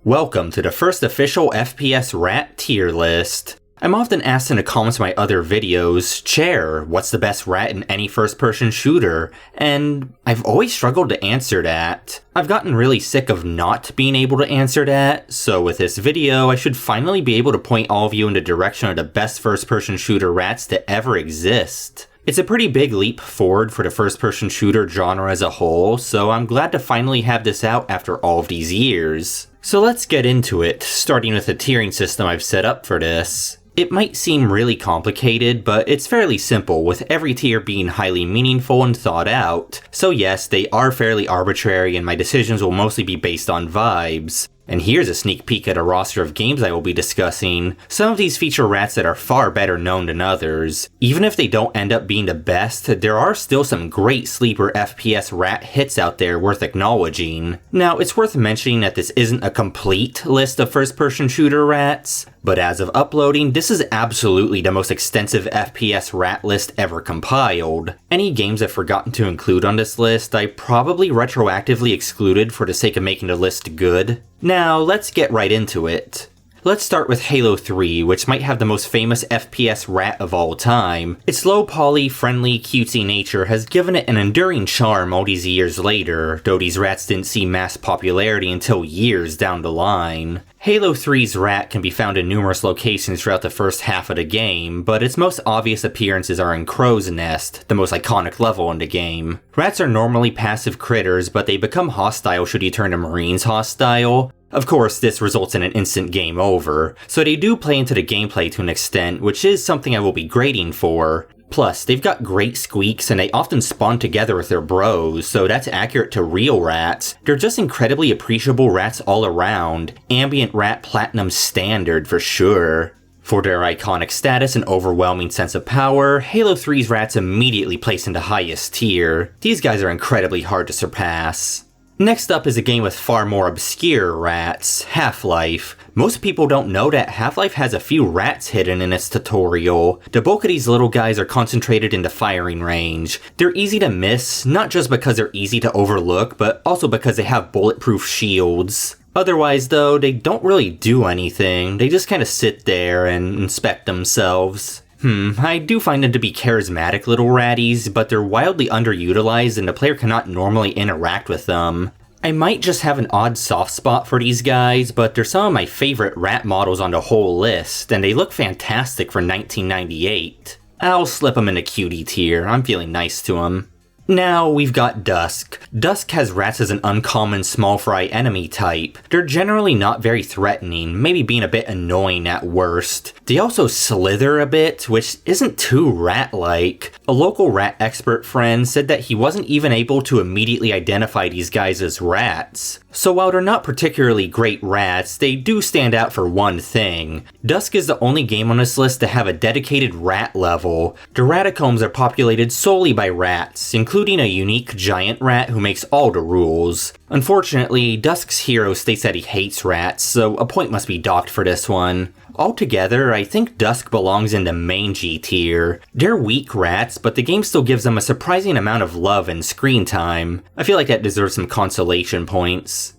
Welcome to the first official FPS rat tier list. I'm often asked in the comments of my other videos, Chair, what's the best rat in any first-person shooter? And I've always struggled to answer that. I've gotten really sick of not being able to answer that, so with this video, I should finally be able to point all of you in the direction of the best first-person shooter rats to ever exist. It's a pretty big leap forward for the first-person shooter genre as a whole, so I'm glad to finally have this out after all of these years. So let's get into it, starting with the tiering system I've set up for this. It might seem really complicated, but it's fairly simple, with every tier being highly meaningful and thought out. So yes, they are fairly arbitrary and my decisions will mostly be based on vibes. And here's a sneak peek at a roster of games I will be discussing. Some of these feature rats that are far better known than others. Even if they don't end up being the best, there are still some great sleeper FPS rat hits out there worth acknowledging. Now, it's worth mentioning that this isn't a complete list of first-person shooter rats, but as of uploading, this is absolutely the most extensive FPS rat list ever compiled. Any games I've forgotten to include on this list, I probably retroactively excluded for the sake of making the list good. Now, let's get right into it. Let's start with Halo 3, which might have the most famous FPS rat of all time. Its low poly, friendly, cutesy nature has given it an enduring charm all these years later, though these rats didn't see mass popularity until years down the line. Halo 3's rat can be found in numerous locations throughout the first half of the game, but its most obvious appearances are in Crow's Nest, the most iconic level in the game. Rats are normally passive critters, but they become hostile should you turn the Marines hostile. Of course, this results in an instant game over, so they do play into the gameplay to an extent, which is something I will be grading for. Plus, they've got great squeaks and they often spawn together with their bros, so that's accurate to real rats. They're just incredibly appreciable rats all around. Ambient rat platinum standard for sure. For their iconic status and overwhelming sense of power, Halo 3's rats immediately place into highest tier. These guys are incredibly hard to surpass. Next up is a game with far more obscure rats, Half-Life. Most people don't know that Half-Life has a few rats hidden in its tutorial. The bulk of these little guys are concentrated in the firing range. They're easy to miss, not just because they're easy to overlook, but also because they have bulletproof shields. Otherwise though, they don't really do anything, they just kinda sit there and inspect themselves. I do find them to be charismatic little ratties, but they're wildly underutilized and the player cannot normally interact with them. I might just have an odd soft spot for these guys, but they're some of my favorite rat models on the whole list, and they look fantastic for 1998. I'll slip them in the cutie tier, I'm feeling nice to them. Now we've got Dusk. Dusk has rats as an uncommon small fry enemy type. They're generally not very threatening, maybe being a bit annoying at worst. They also slither a bit, which isn't too rat-like. A local rat expert friend said that he wasn't even able to immediately identify these guys as rats. So while they're not particularly great rats, they do stand out for one thing. Dusk is the only game on this list to have a dedicated rat level. The ratacombs are populated solely by rats, including a unique giant rat who makes all the rules. Unfortunately, Dusk's hero states that he hates rats, so a point must be docked for this one. Altogether, I think Dusk belongs in the mangy tier. They're weak rats, but the game still gives them a surprising amount of love and screen time. I feel like that deserves some consolation points.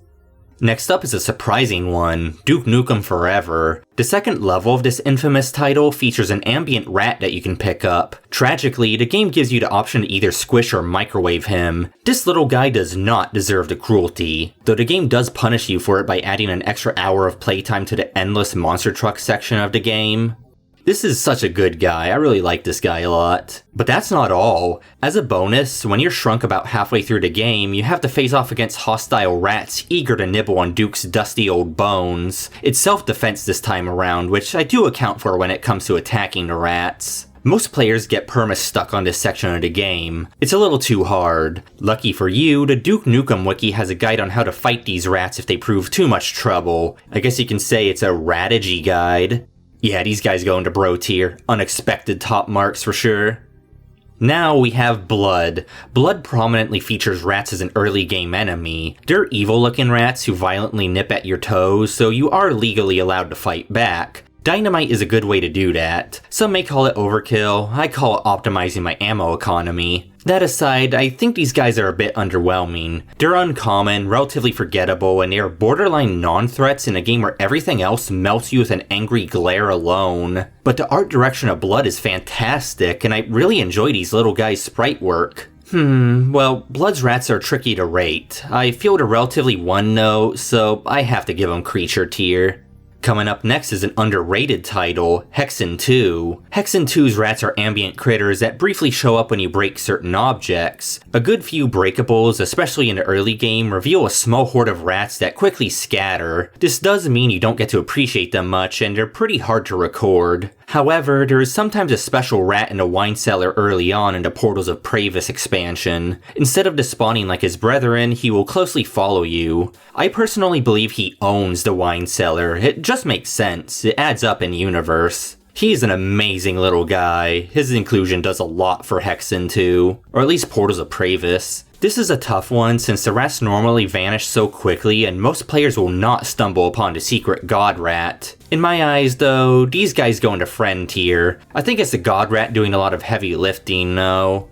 Next up is a surprising one, Duke Nukem Forever. The second level of this infamous title features an ambient rat that you can pick up. Tragically, the game gives you the option to either squish or microwave him. This little guy does not deserve the cruelty, though the game does punish you for it by adding an extra hour of playtime to the endless monster truck section of the game. This is such a good guy, I really like this guy a lot. But that's not all. As a bonus, when you're shrunk about halfway through the game, you have to face off against hostile rats eager to nibble on Duke's dusty old bones. It's self-defense this time around, which I do account for when it comes to attacking the rats. Most players get perma-stuck on this section of the game. It's a little too hard. Lucky for you, the Duke Nukem wiki has a guide on how to fight these rats if they prove too much trouble. I guess you can say it's a ratagy guide. Yeah, these guys go into bro tier. Unexpected top marks for sure. Now we have Blood. Blood prominently features rats as an early game enemy. They're evil looking rats who violently nip at your toes, so you are legally allowed to fight back. Dynamite is a good way to do that. Some may call it overkill, I call it optimizing my ammo economy. That aside, I think these guys are a bit underwhelming. They're uncommon, relatively forgettable, and they are borderline non-threats in a game where everything else melts you with an angry glare alone. But the art direction of Blood is fantastic, and I really enjoy these little guys' sprite work. Well, Blood's rats are tricky to rate. I feel they're relatively one note, so I have to give them creature tier. Coming up next is an underrated title, Hexen 2. Hexen 2's rats are ambient critters that briefly show up when you break certain objects. A good few breakables, especially in the early game, reveal a small horde of rats that quickly scatter. This does mean you don't get to appreciate them much, and they're pretty hard to record. However, there is sometimes a special rat in a wine cellar early on in the Portals of Pravis expansion. Instead of despawning like his brethren, he will closely follow you. I personally believe he owns the wine cellar. It just makes sense. It adds up in universe. He's an amazing little guy. His inclusion does a lot for Hexen 2, or at least Portals of Pravis. This is a tough one since the rats normally vanish so quickly and most players will not stumble upon the secret god rat. In my eyes though, these guys go into friend tier. I think it's the god rat doing a lot of heavy lifting though.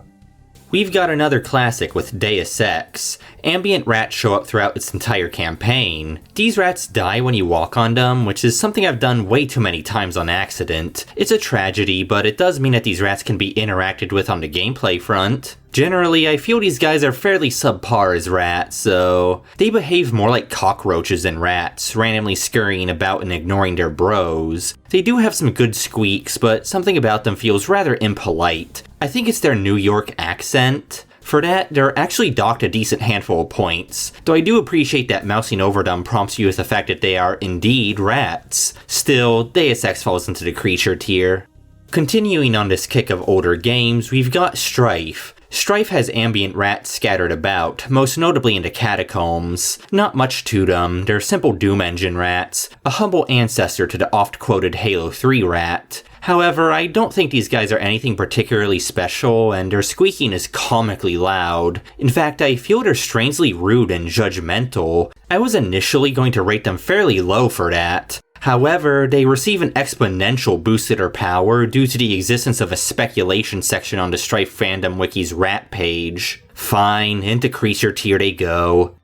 We've got another classic with Deus Ex. Ambient rats show up throughout its entire campaign. These rats die when you walk on them, which is something I've done way too many times on accident. It's a tragedy, but it does mean that these rats can be interacted with on the gameplay front. Generally, I feel these guys are fairly subpar as rats, so they behave more like cockroaches than rats, randomly scurrying about and ignoring their bros. They do have some good squeaks, but something about them feels rather impolite. I think it's their New York accent. For that, they're actually docked a decent handful of points, though I do appreciate that mousing over them prompts you with the fact that they are indeed rats. Still, Deus Ex falls into the creature tier. Continuing on this kick of older games, we've got Strife. Strife has ambient rats scattered about, most notably into catacombs. Not much to them, they're simple Doom Engine rats, a humble ancestor to the oft-quoted Halo 3 rat. However, I don't think these guys are anything particularly special, and their squeaking is comically loud. In fact, I feel they're strangely rude and judgmental. I was initially going to rate them fairly low for that. However, they receive an exponential boost to their power due to the existence of a speculation section on the Strife fandom wiki's rat page. Fine, into creature tier they go.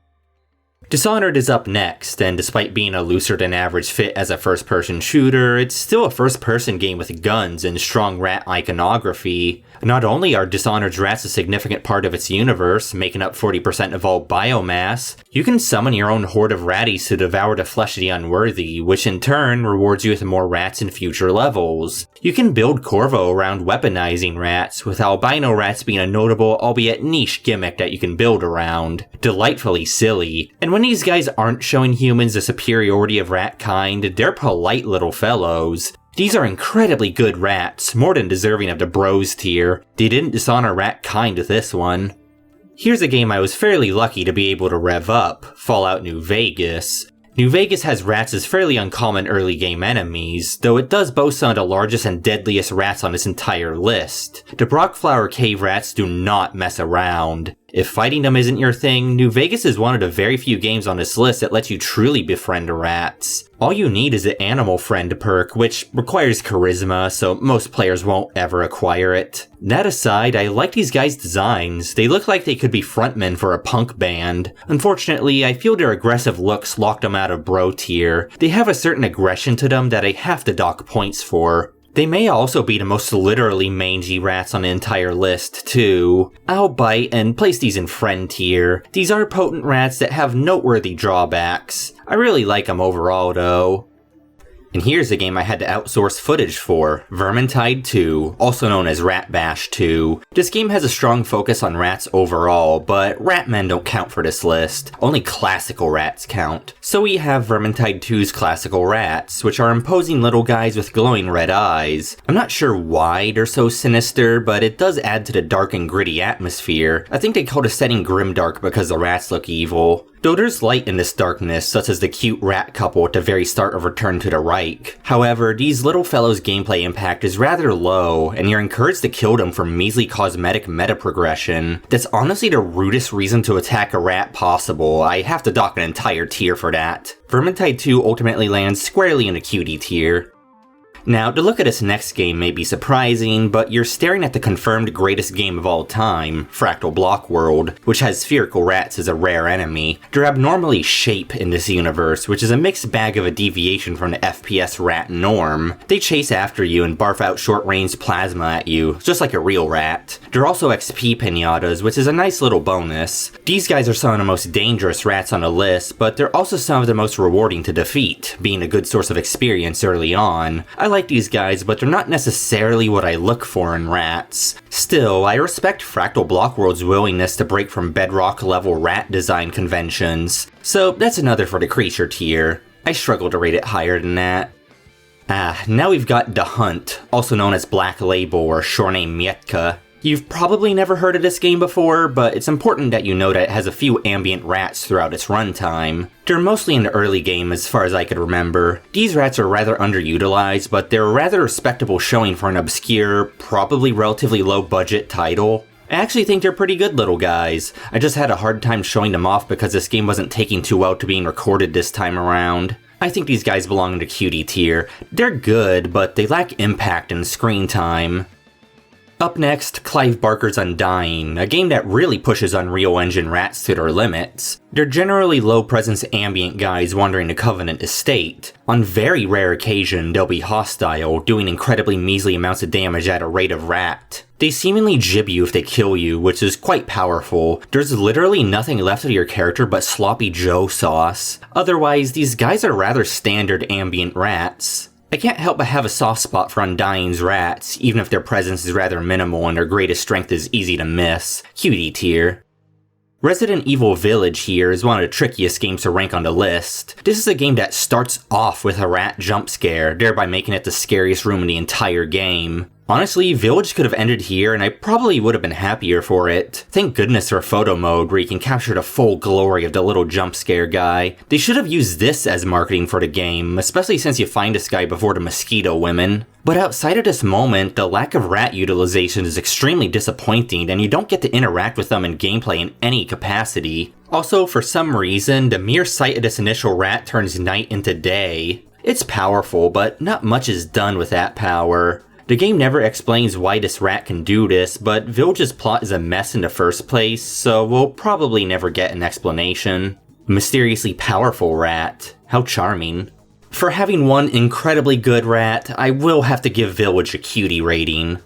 Dishonored is up next, and despite being a looser than average fit as a first-person shooter, it's still a first-person game with guns and strong rat iconography. Not only are Dishonored's rats a significant part of its universe, making up 40% of all biomass, you can summon your own horde of ratties to devour the flesh of the unworthy, which in turn rewards you with more rats in future levels. You can build Corvo around weaponizing rats, with albino rats being a notable, albeit niche gimmick that you can build around. Delightfully silly. And when these guys aren't showing humans the superiority of rat kind, they're polite little fellows. These are incredibly good rats, more than deserving of the bros tier. They didn't dishonor rat kind with this one. Here's a game I was fairly lucky to be able to rev up, Fallout New Vegas. New Vegas has rats as fairly uncommon early game enemies, though it does boast some of the largest and deadliest rats on its entire list. The Brockflower Cave rats do not mess around. If fighting them isn't your thing, New Vegas is one of the very few games on this list that lets you truly befriend rats. All you need is the Animal Friend perk, which requires charisma, so most players won't ever acquire it. That aside, I like these guys' designs. They look like they could be frontmen for a punk band. Unfortunately, I feel their aggressive looks locked them out of bro tier. They have a certain aggression to them that I have to dock points for. They may also be the most literally mangy rats on the entire list, too. I'll bite and place these in friend tier. These are potent rats that have noteworthy drawbacks. I really like them overall, though. And here's a game I had to outsource footage for, Vermintide 2, also known as Rat Bash 2. This game has a strong focus on rats overall, but ratmen don't count for this list. Only classical rats count. So we have Vermintide 2's classical rats, which are imposing little guys with glowing red eyes. I'm not sure why they're so sinister, but it does add to the dark and gritty atmosphere. I think they call the setting grimdark because the rats look evil. Though there's light in this darkness, such as the cute rat couple at the very start of Return to the Reich. However, these little fellows' gameplay impact is rather low, and you're encouraged to kill them for measly cosmetic meta progression. That's honestly the rudest reason to attack a rat possible. I have to dock an entire tier for that. Vermintide 2 ultimately lands squarely in the cutie tier. Now, to look at this next game may be surprising, but you're staring at the confirmed greatest game of all time, Fractal Block World, which has spherical rats as a rare enemy. They're abnormally shape in this universe, which is a mixed bag of a deviation from the FPS rat norm. They chase after you and barf out short-range plasma at you, just like a real rat. They're also XP pinatas, which is a nice little bonus. These guys are some of the most dangerous rats on the list, but they're also some of the most rewarding to defeat, being a good source of experience early on. I like these guys, but they're not necessarily what I look for in rats. Still, I respect Fractal Block World's willingness to break from bedrock level rat design conventions. So that's another for the creature tier. I struggle to rate it higher than that. Now we've got The Hunt, also known as Black Label or short name Mietka. You've probably never heard of this game before, but it's important that you know that it has a few ambient rats throughout its runtime. They're mostly in the early game as far as I could remember. These rats are rather underutilized, but they're a rather respectable showing for an obscure, probably relatively low budget title. I actually think they're pretty good little guys. I just had a hard time showing them off because this game wasn't taking too well to being recorded this time around. I think these guys belong in the cutie tier. They're good, but they lack impact and screen time. Up next, Clive Barker's Undying, a game that really pushes Unreal Engine rats to their limits. They're generally low-presence ambient guys wandering the Covenant estate. On very rare occasion, they'll be hostile, doing incredibly measly amounts of damage at a rate of rat. They seemingly jib you if they kill you, which is quite powerful. There's literally nothing left of your character but sloppy Joe sauce. Otherwise, these guys are rather standard ambient rats. I can't help but have a soft spot for Undying's rats, even if their presence is rather minimal and their greatest strength is easy to miss. Cutie tier. Resident Evil Village here is one of the trickiest games to rank on the list. This is a game that starts off with a rat jump scare, thereby making it the scariest room in the entire game. Honestly, Village could have ended here and I probably would have been happier for it. Thank goodness for photo mode where you can capture the full glory of the little jump scare guy. They should have used this as marketing for the game, especially since you find this guy before the mosquito women. But outside of this moment, the lack of rat utilization is extremely disappointing and you don't get to interact with them in gameplay in any capacity. Also, for some reason, the mere sight of this initial rat turns night into day. It's powerful, but not much is done with that power. The game never explains why this rat can do this, but Village's plot is a mess in the first place, so we'll probably never get an explanation. Mysteriously powerful rat. How charming. For having one incredibly good rat, I will have to give Village a cutie rating.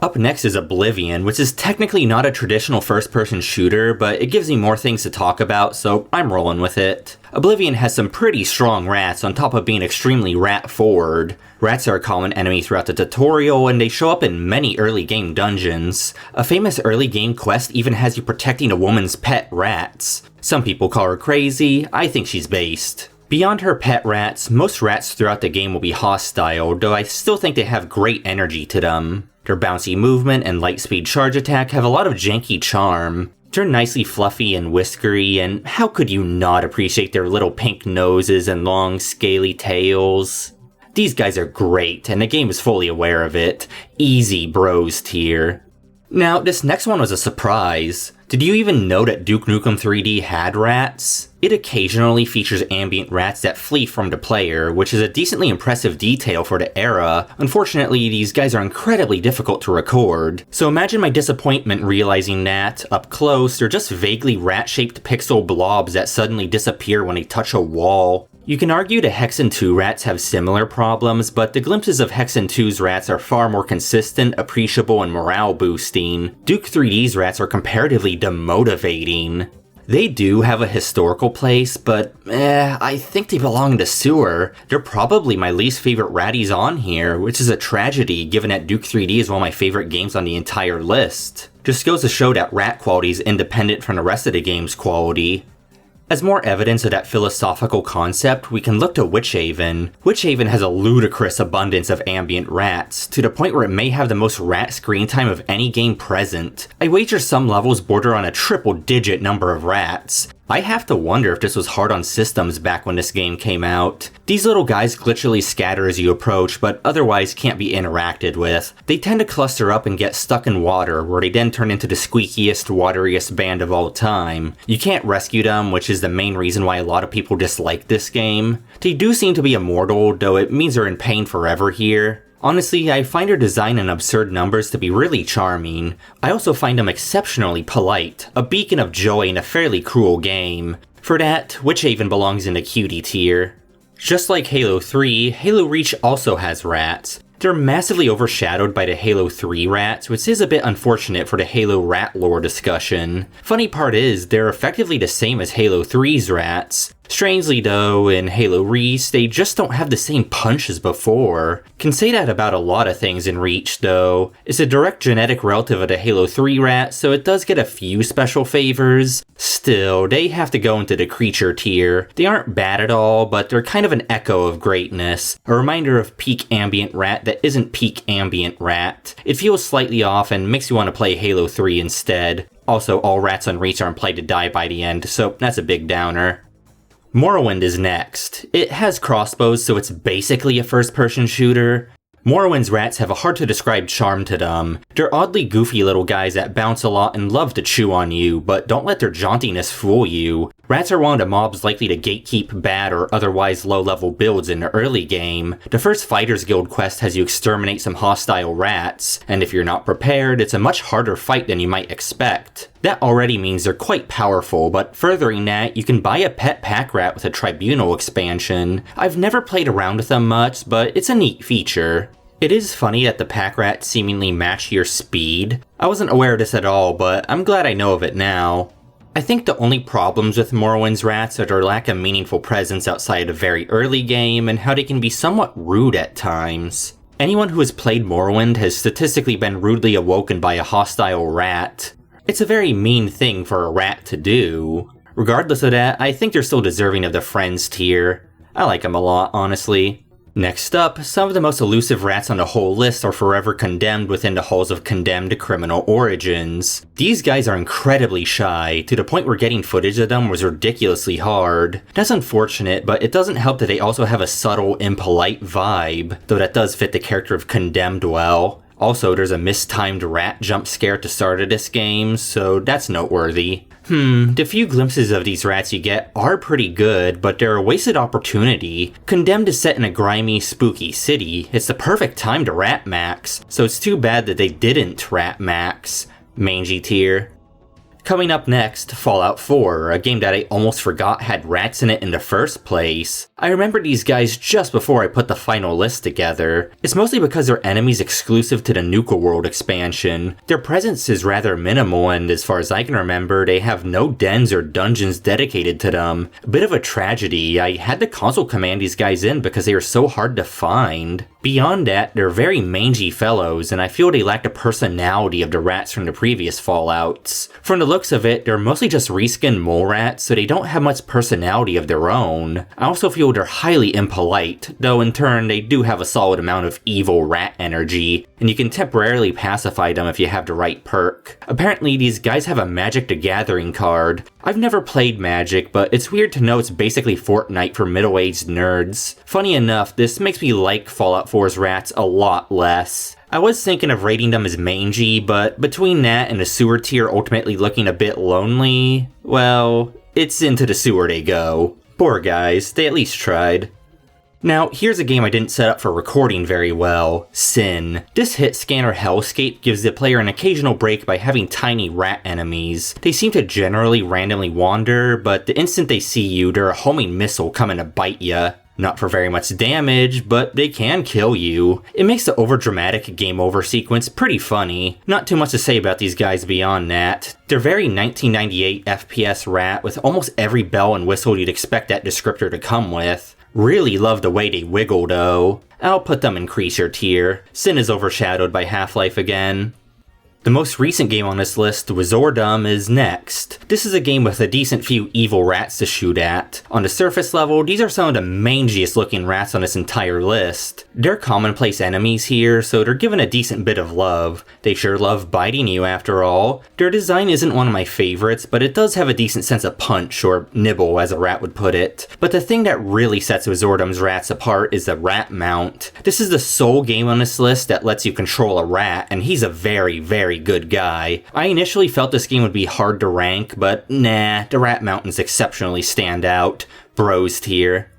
Up next is Oblivion, which is technically not a traditional first-person shooter, but it gives me more things to talk about, so I'm rolling with it. Oblivion has some pretty strong rats on top of being extremely rat-forward. Rats are a common enemy throughout the tutorial, and they show up in many early game dungeons. A famous early game quest even has you protecting a woman's pet rats. Some people call her crazy, I think she's based. Beyond her pet rats, most rats throughout the game will be hostile, though I still think they have great energy to them. Their bouncy movement and light speed charge attack have a lot of janky charm. They're nicely fluffy and whiskery, and how could you not appreciate their little pink noses and long scaly tails? These guys are great, and the game is fully aware of it. Easy bros tier. Now, this next one was a surprise. Did you even know that Duke Nukem 3D had rats? It occasionally features ambient rats that flee from the player, which is a decently impressive detail for the era. Unfortunately, these guys are incredibly difficult to record. So imagine my disappointment realizing that, up close, they're just vaguely rat-shaped pixel blobs that suddenly disappear when they touch a wall. You can argue the Hexen 2 rats have similar problems, but the glimpses of Hexen 2's rats are far more consistent, appreciable, and morale boosting. Duke 3D's rats are comparatively demotivating. They do have a historical place, but I think they belong in the sewer. They're probably my least favorite ratties on here, which is a tragedy given that Duke 3D is one of my favorite games on the entire list. Just goes to show that rat quality is independent from the rest of the game's quality. As more evidence of that philosophical concept, we can look to Witchhaven. Witchhaven has a ludicrous abundance of ambient rats, to the point where it may have the most rat screen time of any game present. I wager some levels border on a triple-digit number of rats. I have to wonder if this was hard on systems back when this game came out. These little guys glitchily scatter as you approach, but otherwise can't be interacted with. They tend to cluster up and get stuck in water, where they then turn into the squeakiest, wateriest band of all time. You can't rescue them, which is the main reason why a lot of people dislike this game. They do seem to be immortal, though it means they're in pain forever here. Honestly, I find their design in absurd numbers to be really charming. I also find them exceptionally polite, a beacon of joy in a fairly cruel game. For that, Witchhaven belongs in the cutie tier. Just like Halo 3, Halo Reach also has rats. They're massively overshadowed by the Halo 3 rats, which is a bit unfortunate for the Halo rat lore discussion. Funny part is, they're effectively the same as Halo 3's rats. Strangely though, in Halo Reach, they just don't have the same punch as before. Can say that about a lot of things in Reach though. It's a direct genetic relative of the Halo 3 rat, so it does get a few special favors. Still, they have to go into the creature tier. They aren't bad at all, but they're kind of an echo of greatness. A reminder of peak ambient rat that isn't peak ambient rat. It feels slightly off and makes you want to play Halo 3 instead. Also, all rats on Reach are implied to die by the end, so that's a big downer. Morrowind is next. It has crossbows, so it's basically a first-person shooter. Morrowind's rats have a hard-to-describe charm to them. They're oddly goofy little guys that bounce a lot and love to chew on you, but don't let their jauntiness fool you. Rats are one of the mobs likely to gatekeep bad or otherwise low-level builds in the early game. The first Fighters Guild quest has you exterminate some hostile rats, and if you're not prepared, it's a much harder fight than you might expect. That already means they're quite powerful, but furthering that, you can buy a pet pack rat with a Tribunal expansion. I've never played around with them much, but it's a neat feature. It is funny that the pack rats seemingly match your speed. I wasn't aware of this at all, but I'm glad I know of it now. I think the only problems with Morrowind's rats are their lack of meaningful presence outside a very early game and how they can be somewhat rude at times. Anyone who has played Morrowind has statistically been rudely awoken by a hostile rat. It's a very mean thing for a rat to do. Regardless of that, I think they're still deserving of the Friends tier. I like them a lot, honestly. Next up, some of the most elusive rats on the whole list are forever condemned within the halls of condemned criminal origins. These guys are incredibly shy, to the point where getting footage of them was ridiculously hard. That's unfortunate, but it doesn't help that they also have a subtle, impolite vibe, though that does fit the character of Condemned well. Also, there's a mistimed rat jump scare at the start of this game, so that's noteworthy. The few glimpses of these rats you get are pretty good, but they're a wasted opportunity. Condemned is set in a grimy, spooky city. It's the perfect time to rat max, so it's too bad that they didn't rat max. Mangy tier. Coming up next, Fallout 4, a game that I almost forgot had rats in it in the first place. I remember these guys just before I put the final list together. It's mostly because they're enemies exclusive to the Nukem World expansion. Their presence is rather minimal, and as far as I can remember, they have no dens or dungeons dedicated to them. A bit of a tragedy. I had to console command these guys in because they are so hard to find. Beyond that, they're very mangy fellows, and I feel they lack the personality of the rats from the previous Fallouts. From the looks of it, they're mostly just reskinned mole rats, so they don't have much personality of their own. I also feel they're highly impolite, though in turn they do have a solid amount of evil rat energy, and you can temporarily pacify them if you have the right perk. Apparently these guys have a Magic the Gathering card. I've never played Magic, but it's weird to know it's basically Fortnite for middle-aged nerds. Funny enough, this makes me like Fallout 4's rats a lot less. I was thinking of rating them as mangy, but between that and the sewer tier ultimately looking a bit lonely, well, it's into the sewer they go. Poor guys, they at least tried. Now, here's a game I didn't set up for recording very well, Sin. This hit scanner hellscape gives the player an occasional break by having tiny rat enemies. They seem to generally randomly wander, but the instant they see you, they're a homing missile coming to bite ya. Not for very much damage, but they can kill you. It makes the overdramatic game over sequence pretty funny. Not too much to say about these guys beyond that. They're very 1998 FPS rat with almost every bell and whistle you'd expect that descriptor to come with. Really love the way they wiggle though. I'll put them in creature tier. Sin is overshadowed by Half-Life again. The most recent game on this list, Wizordum, is next. This is a game with a decent few evil rats to shoot at. On the surface level, these are some of the mangiest looking rats on this entire list. They're commonplace enemies here, so they're given a decent bit of love. They sure love biting you after all. Their design isn't one of my favorites, but it does have a decent sense of punch, or nibble as a rat would put it. But the thing that really sets Wizordum's rats apart is the rat mount. This is the sole game on this list that lets you control a rat, and he's a very good guy. I initially felt this game would be hard to rank, but nah, the rat mountains exceptionally stand out. Bros tier.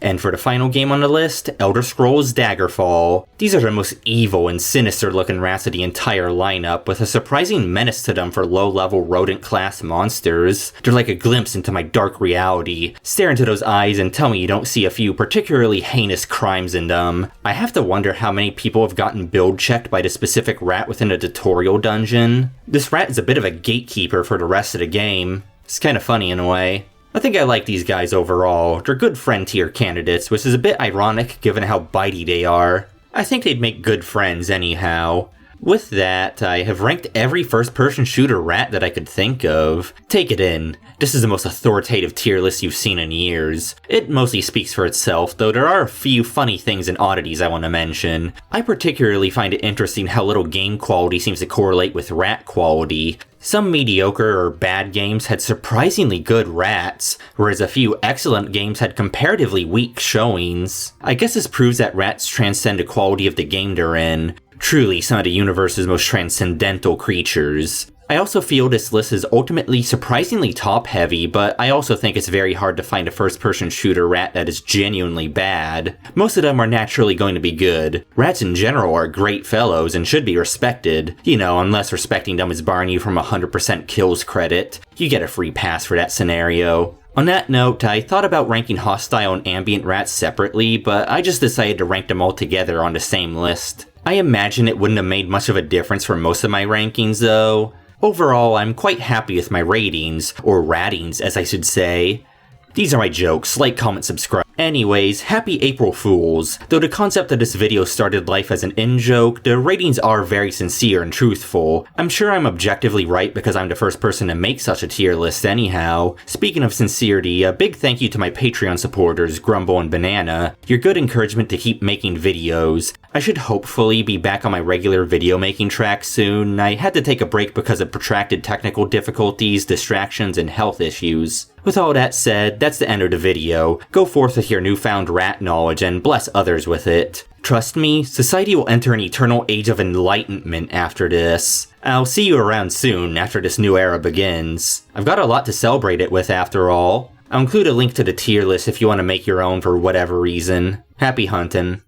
And for the final game on the list, Elder Scrolls Daggerfall. These are the most evil and sinister looking rats of the entire lineup, with a surprising menace to them for low-level rodent-class monsters. They're like a glimpse into my dark reality. Stare into those eyes and tell me you don't see a few particularly heinous crimes in them. I have to wonder how many people have gotten build checked by the specific rat within a tutorial dungeon. This rat is a bit of a gatekeeper for the rest of the game. It's kind of funny in a way. I think I like these guys overall. They're good friend tier candidates, which is a bit ironic given how bitey they are. I think they'd make good friends anyhow. With that, I have ranked every first-person shooter rat that I could think of. Take it in. This is the most authoritative tier list you've seen in years. It mostly speaks for itself, though there are a few funny things and oddities I want to mention. I particularly find it interesting how little game quality seems to correlate with rat quality. Some mediocre or bad games had surprisingly good rats, whereas a few excellent games had comparatively weak showings. I guess this proves that rats transcend the quality of the game they're in. Truly some of the universe's most transcendental creatures. I also feel this list is ultimately surprisingly top-heavy, but I also think it's very hard to find a first-person shooter rat that is genuinely bad. Most of them are naturally going to be good. Rats in general are great fellows and should be respected. You know, unless respecting them is barring you from 100% kills credit. You get a free pass for that scenario. On that note, I thought about ranking hostile and ambient rats separately, but I just decided to rank them all together on the same list. I imagine it wouldn't have made much of a difference for most of my rankings though. Overall, I'm quite happy with my ratings, or rattings as I should say. These are my jokes, like, comment, subscribe. Anyways, happy April Fools. Though the concept of this video started life as an in-joke, the ratings are very sincere and truthful. I'm sure I'm objectively right because I'm the first person to make such a tier list anyhow. Speaking of sincerity, a big thank you to my Patreon supporters, Grumble and Banana. Your good encouragement to keep making videos. I should hopefully be back on my regular video making track soon. I had to take a break because of protracted technical difficulties, distractions, and health issues. With all that said, that's the end of the video. Go forth with your newfound rat knowledge and bless others with it. Trust me, society will enter an eternal age of enlightenment after this. I'll see you around soon after this new era begins. I've got a lot to celebrate it with after all. I'll include a link to the tier list if you want to make your own for whatever reason. Happy hunting.